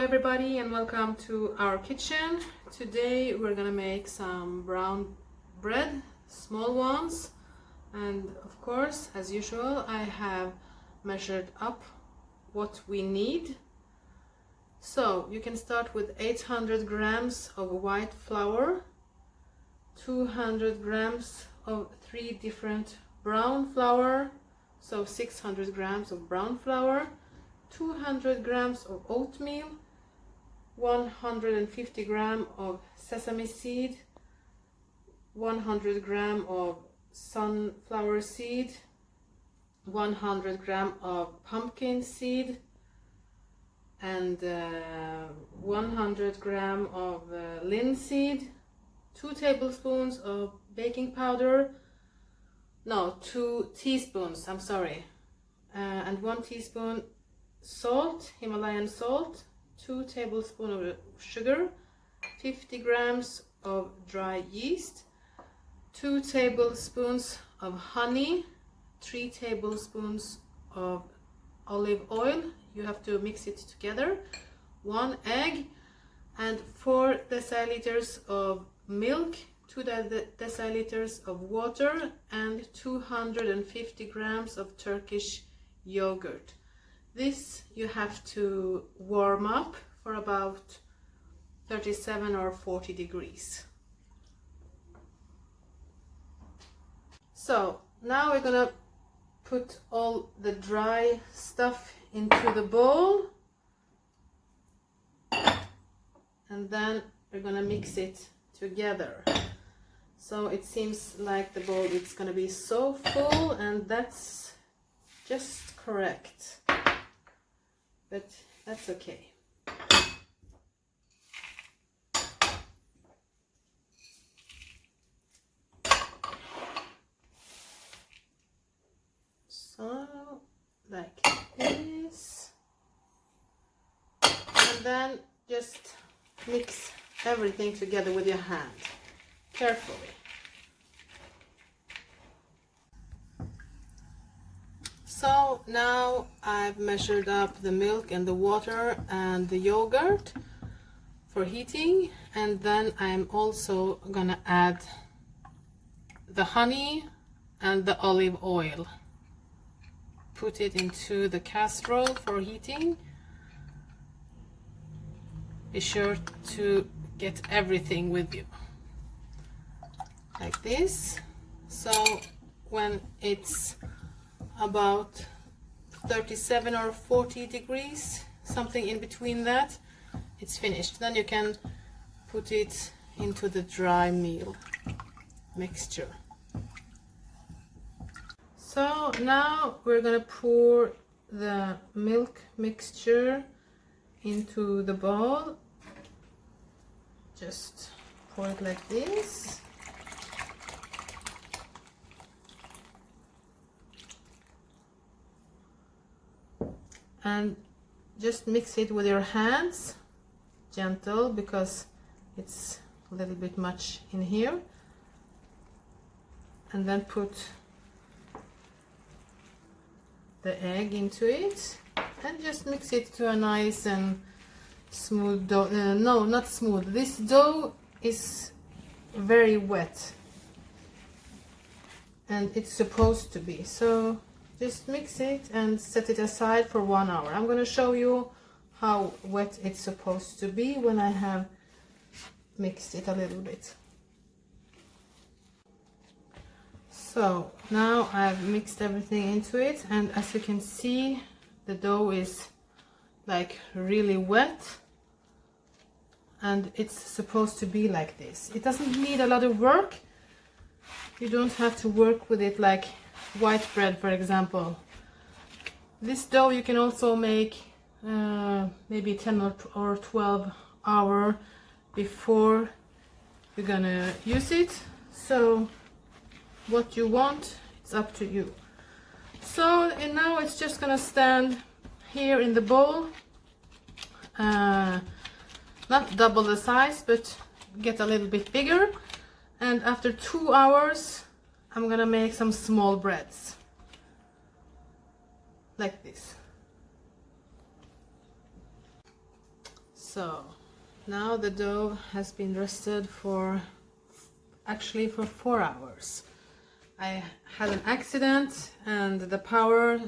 everybody and welcome to our kitchen. Today we're gonna make some brown bread, small ones, and of course, as usual, I have measured up what we need. So you can start with 800 grams of white flour, 200 grams of 3 different brown flour, so 600 grams of brown flour, 200 grams of oatmeal, 150 grams of sesame seed, 100 grams of sunflower seed, 100 grams of pumpkin seed, and 100 grams of linseed, 2 tablespoons of baking powder, no, 2 teaspoons, I'm sorry, and 1 teaspoon salt, Himalayan salt, 2 tablespoons of sugar, 50 grams of dry yeast, 2 tablespoons of honey, 3 tablespoons of olive oil, you have to mix it together, 1 egg, and 4 deciliters of milk, 2 deciliters of water, and 250 grams of Turkish yogurt. This you have to warm up for about 37 or 40 degrees. So now we're gonna put all the dry stuff into the bowl, and then we're gonna mix it together. So it seems like the bowl is gonna be so full, and that's just correct. But that's okay. So, like this. And then just mix everything together with your hand, carefully. So now I've measured up the milk and the water and the yogurt for heating, and then I'm also gonna add the honey and the olive oil. Put it into the casserole for heating. Be sure to get everything with you, like this. So when it's about 37 or 40 degrees, something in between that, it's finished. Then you can put it into the dry meal mixture. So now we're gonna pour the milk mixture into the bowl. Just pour it like this. And just mix it with your hands, gentle, because it's a little bit much in here. And then put the egg into it and just mix it to a nice and smooth dough. No, not smooth. This dough is very wet, and it's supposed to be. So just mix it and set it aside for 1 hour. I'm going to show you how wet it's supposed to be when I have mixed it a little bit. So now I've mixed everything into it, and as you can see, the dough is like really wet, and it's supposed to be like this. It doesn't need a lot of work. You don't have to work with it like white bread, for example. This dough you can also make maybe 10 or 12 hours before you're gonna use it. So what you want, it's up to you. So and now it's just gonna stand here in the bowl, not double the size, but get a little bit bigger. And after 2 hours I'm gonna make some small breads like this. So now the dough has been rested for actually for 4 hours. I had an accident and the power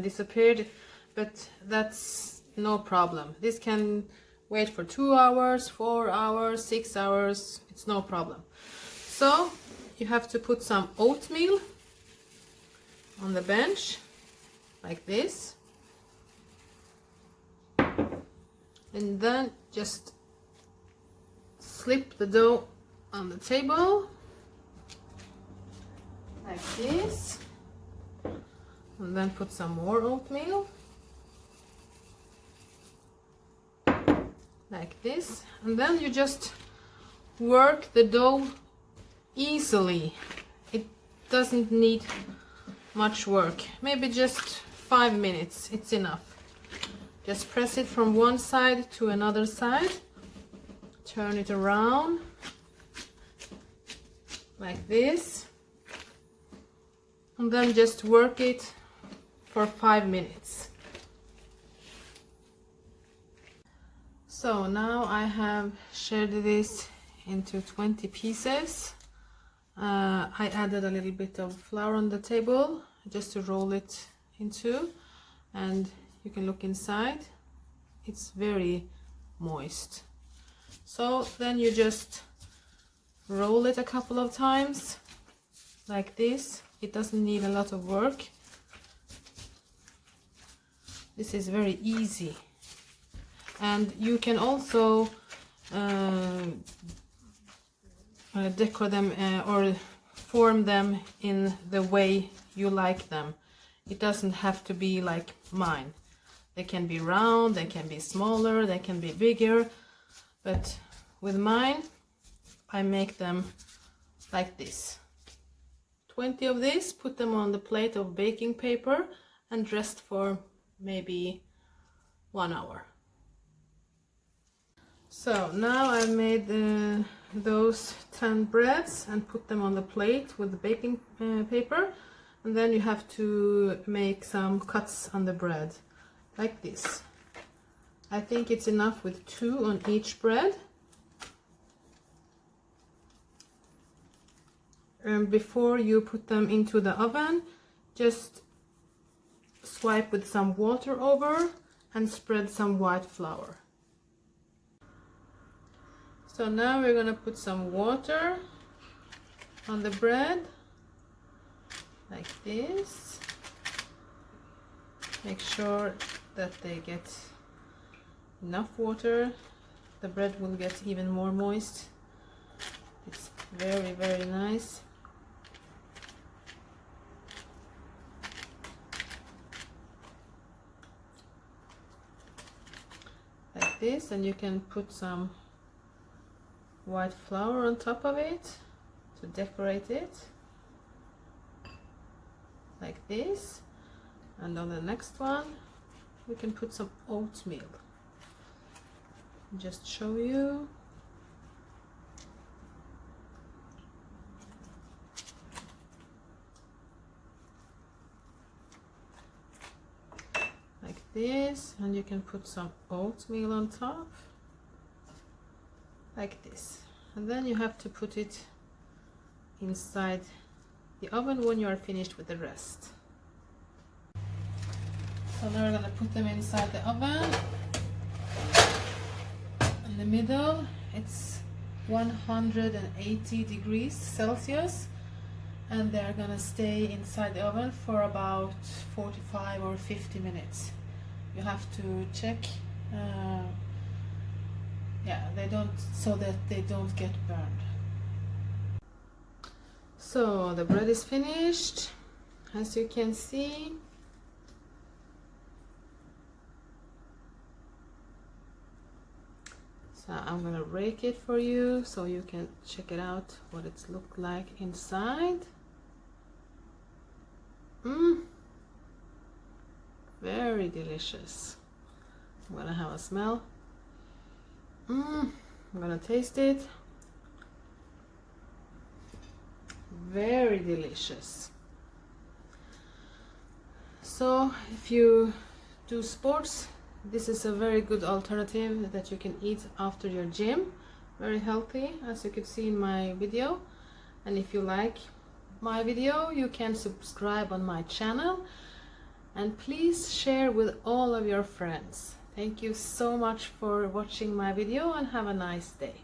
disappeared, but that's no problem. This can wait for 2 hours, 4 hours, 6 hours, it's no problem. So you have to put some oatmeal on the bench like this, and then just slip the dough on the table like this, and then put some more oatmeal like this, and then you just work the dough easily. It doesn't need much work, maybe just 5 minutes, it's enough. Just press it from one side to another side, turn it around like this, and then just work it for 5 minutes. So now I have shared this into 20 pieces. I added a little bit of flour on the table just to roll it into, and you can look inside, it's very moist. So then you just roll it a couple of times like this. It doesn't need a lot of work. This is very easy, and you can also decor them or form them in the way you like them. It doesn't have to be like mine. They can be round, they can be smaller, they can be bigger, but with mine I make them like this. 20 of these, put them on the plate of baking paper and rest for maybe 1 hour. So now I made those 10 breads and put them on the plate with the baking paper, and then you have to make some cuts on the bread like this. I think it's enough with 2 on each bread. And before you put them into the oven, just swipe with some water over and spread some white flour. So now we're gonna put some water on the bread like this. Make sure that they get enough water. The bread will get even more moist. It's very, very nice. Like this, and you can put some white flour on top of it to decorate it like this. And on the next one we can put some oatmeal. Just show you. Like this, and you can put some oatmeal on top like this, and then you have to put it inside the oven when you are finished with the rest. So now we're going to put them inside the oven. In the middle it's 180 degrees Celsius, and they're going to stay inside the oven for about 45 or 50 minutes. You have to check so that they don't get burned. So the bread is finished, as you can see. So I'm gonna rake it for you so you can check it out what it's looked like inside. Very delicious. I'm gonna have a smell. I'm gonna taste it. Very delicious. So if you do sports, This is a very good alternative that you can eat after your gym. Very healthy, as you could see in my video. And if you like my video, you can subscribe on my channel, and please share with all of your friends. Thank you so much for watching my video, and have a nice day.